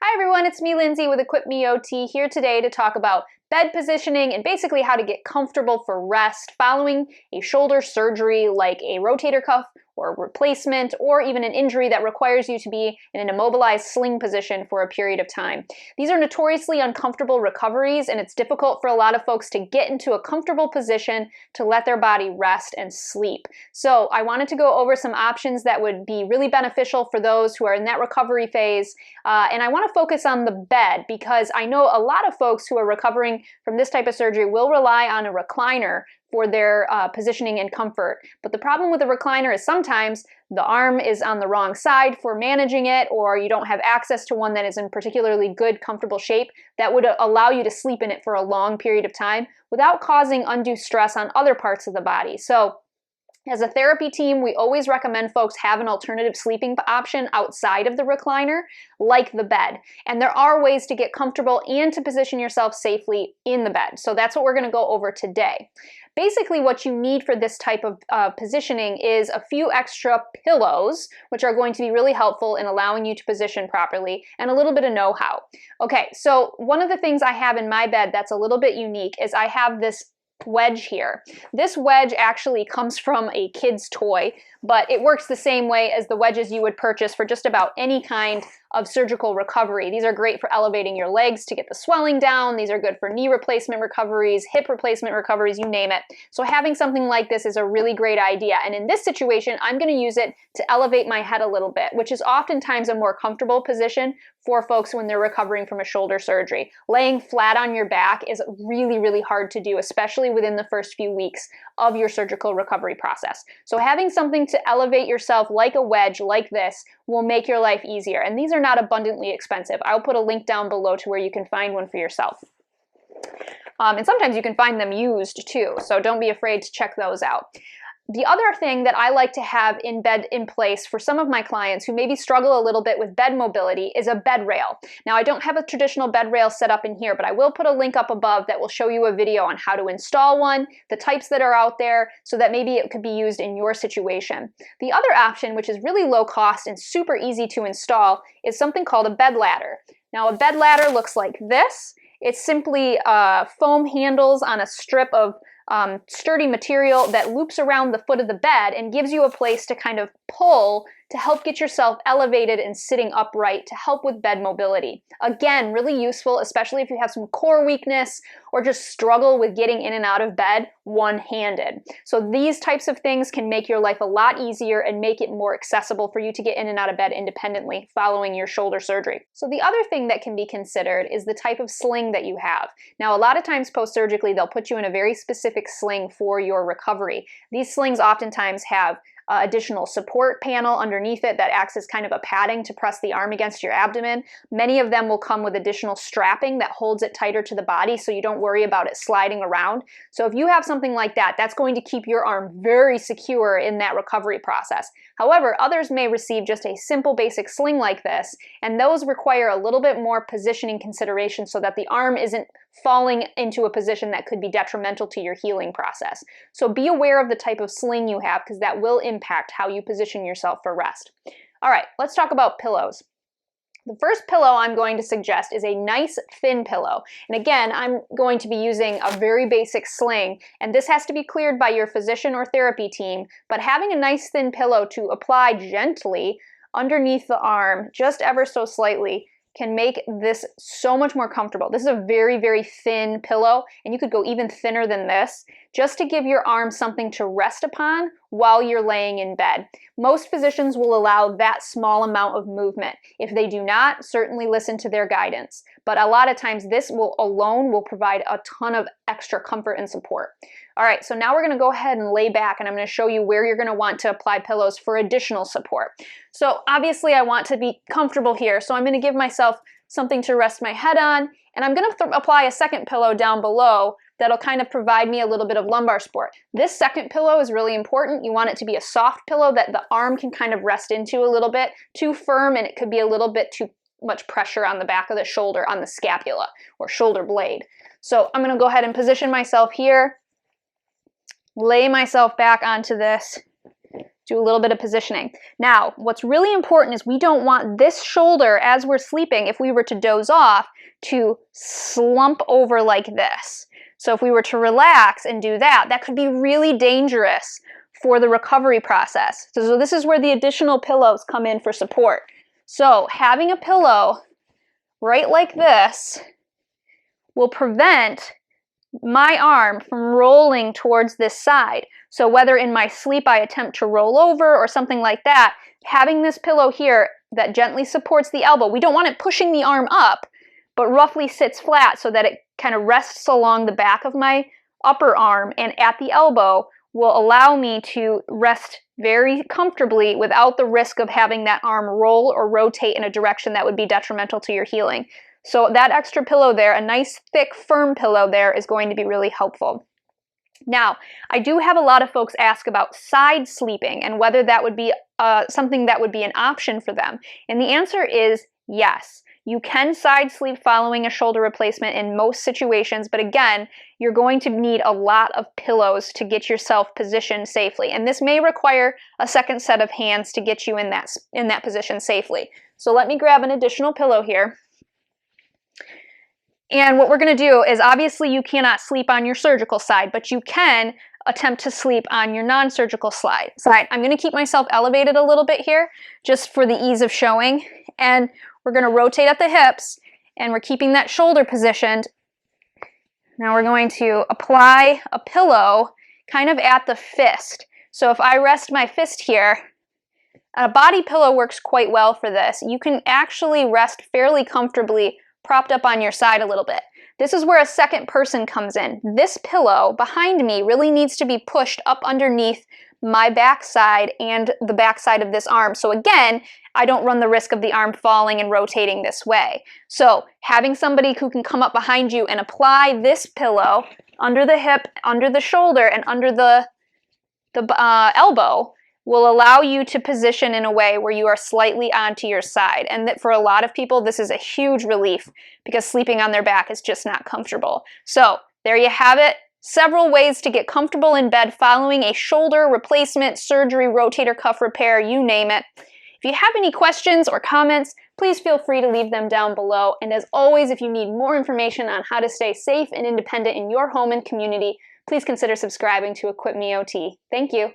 Hi everyone, it's me Lindsay with EquipMeOT here today to talk about bed positioning and basically how to get comfortable for rest following a shoulder surgery like a rotator cuff or replacement or even an injury that requires you to be in an immobilized sling position for a period of time. These are notoriously uncomfortable recoveries and it's difficult for a lot of folks to get into a comfortable position to let their body rest and sleep. So I wanted to go over some options that would be really beneficial for those who are in that recovery phase. And I want to focus on the bed because I know a lot of folks who are recovering from this type of surgery will rely on a recliner for their positioning and comfort. But the problem with the recliner is sometimes the arm is on the wrong side for managing it, or you don't have access to one that is in particularly good, comfortable shape that would allow you to sleep in it for a long period of time without causing undue stress on other parts of the body. So as a therapy team, we always recommend folks have an alternative sleeping option outside of the recliner, like the bed. And there are ways to get comfortable and to position yourself safely in the bed. So that's what we're going to go over today. Basically, what you need for this type of positioning is a few extra pillows, which are going to be really helpful in allowing you to position properly, and a little bit of know-how. Okay, so one of the things I have in my bed that's a little bit unique is I have this wedge here. This wedge actually comes from a kid's toy, but it works the same way as the wedges you would purchase for just about any kind of surgical recovery. These are great for elevating your legs to get the swelling down. These are good for knee replacement recoveries, hip replacement recoveries, you name it. So having something like this is a really great idea. And in this situation, I'm going to use it to elevate my head a little bit, which is oftentimes a more comfortable position for folks when they're recovering from a shoulder surgery. Laying flat on your back is really, really hard to do, especially within the first few weeks of your surgical recovery process. So having something to elevate yourself like a wedge like this will make your life easier. And these are not abundantly expensive. I'll put a link down below to where you can find one for yourself. And sometimes you can find them used too, so don't be afraid to check those out. The other thing that I like to have in bed in place for some of my clients who maybe struggle a little bit with bed mobility is a bed rail. Now, I don't have a traditional bed rail set up in here, but I will put a link up above that will show you a video on how to install one, the types that are out there, so that maybe it could be used in your situation. The other option, which is really low cost and super easy to install, is something called a bed ladder. Now, a bed ladder looks like this. It's simply foam handles on a strip of sturdy material that loops around the foot of the bed and gives you a place to kind of pull to help get yourself elevated and sitting upright to help with bed mobility. Again, really useful, especially if you have some core weakness or just struggle with getting in and out of bed one-handed. So these types of things can make your life a lot easier and make it more accessible for you to get in and out of bed independently following your shoulder surgery. So the other thing that can be considered is the type of sling that you have. Now, a lot of times post-surgically, they'll put you in a very specific sling for your recovery. These slings oftentimes have additional support panel underneath it that acts as kind of a padding to press the arm against your abdomen. Many of them will come with additional strapping that holds it tighter to the body so you don't worry about it sliding around. So if you have something like that, that's going to keep your arm very secure in that recovery process. However, others may receive just a simple basic sling like this, and those require a little bit more positioning consideration so that the arm isn't falling into a position that could be detrimental to your healing process. So be aware of the type of sling you have because that will impact how you position yourself for rest. All right, let's talk about pillows. The first pillow I'm going to suggest is a nice thin pillow. And again, I'm going to be using a very basic sling, and this has to be cleared by your physician or therapy team, but having a nice thin pillow to apply gently underneath the arm, just ever so slightly, can make this so much more comfortable. This is a very, very thin pillow, and you could go even thinner than this, just to give your arm something to rest upon while you're laying in bed. Most physicians will allow that small amount of movement. If they do not, certainly listen to their guidance. But a lot of times this alone will provide a ton of extra comfort and support. All right, so now we're gonna go ahead and lay back, and I'm gonna show you where you're gonna want to apply pillows for additional support. So obviously I want to be comfortable here, so I'm gonna give myself something to rest my head on, and I'm gonna apply a second pillow down below that'll kind of provide me a little bit of lumbar support. This second pillow is really important. You want it to be a soft pillow that the arm can kind of rest into a little bit. Too firm and it could be a little bit too much pressure on the back of the shoulder, on the scapula or shoulder blade. So I'm gonna go ahead and position myself here, lay myself back onto this, Do a little bit of positioning. Now, what's really important is we don't want this shoulder, as we're sleeping, if we were to doze off, to slump over like this. So if we were to relax and do that, that could be really dangerous for the recovery process. So this is where the additional pillows come in for support. So having a pillow right like this will prevent my arm from rolling towards this side. So whether in my sleep I attempt to roll over or something like that, having this pillow here that gently supports the elbow, we don't want it pushing the arm up, but roughly sits flat so that it kind of rests along the back of my upper arm and at the elbow will allow me to rest very comfortably without the risk of having that arm roll or rotate in a direction that would be detrimental to your healing. So that extra pillow there, a nice thick firm pillow there, is going to be really helpful. Now, I do have a lot of folks ask about side sleeping and whether that would be something that would be an option for them. And the answer is yes. You can side sleep following a shoulder replacement in most situations, but again, you're going to need a lot of pillows to get yourself positioned safely. And this may require a second set of hands to get you in that position safely. So let me grab an additional pillow here. And what we're going to do is, obviously you cannot sleep on your surgical side, but you can attempt to sleep on your non-surgical side. I'm going to keep myself elevated a little bit here just for the ease of showing. And we're going to rotate at the hips and we're keeping that shoulder positioned. Now we're going to apply a pillow kind of at the fist. So if I rest my fist here, a body pillow works quite well for this. You can actually rest fairly comfortably propped up on your side a little bit. This is where a second person comes in. This pillow behind me really needs to be pushed up underneath my backside and the backside of this arm. So again, I don't run the risk of the arm falling and rotating this way. So having somebody who can come up behind you and apply this pillow under the hip, under the shoulder, and under the elbow will allow you to position in a way where you are slightly onto your side. And that for a lot of people, this is a huge relief because sleeping on their back is just not comfortable. So there you have it. Several ways to get comfortable in bed following a shoulder replacement, surgery, rotator cuff repair, you name it. If you have any questions or comments, please feel free to leave them down below. And as always, if you need more information on how to stay safe and independent in your home and community, please consider subscribing to EquipMeOT. Thank you.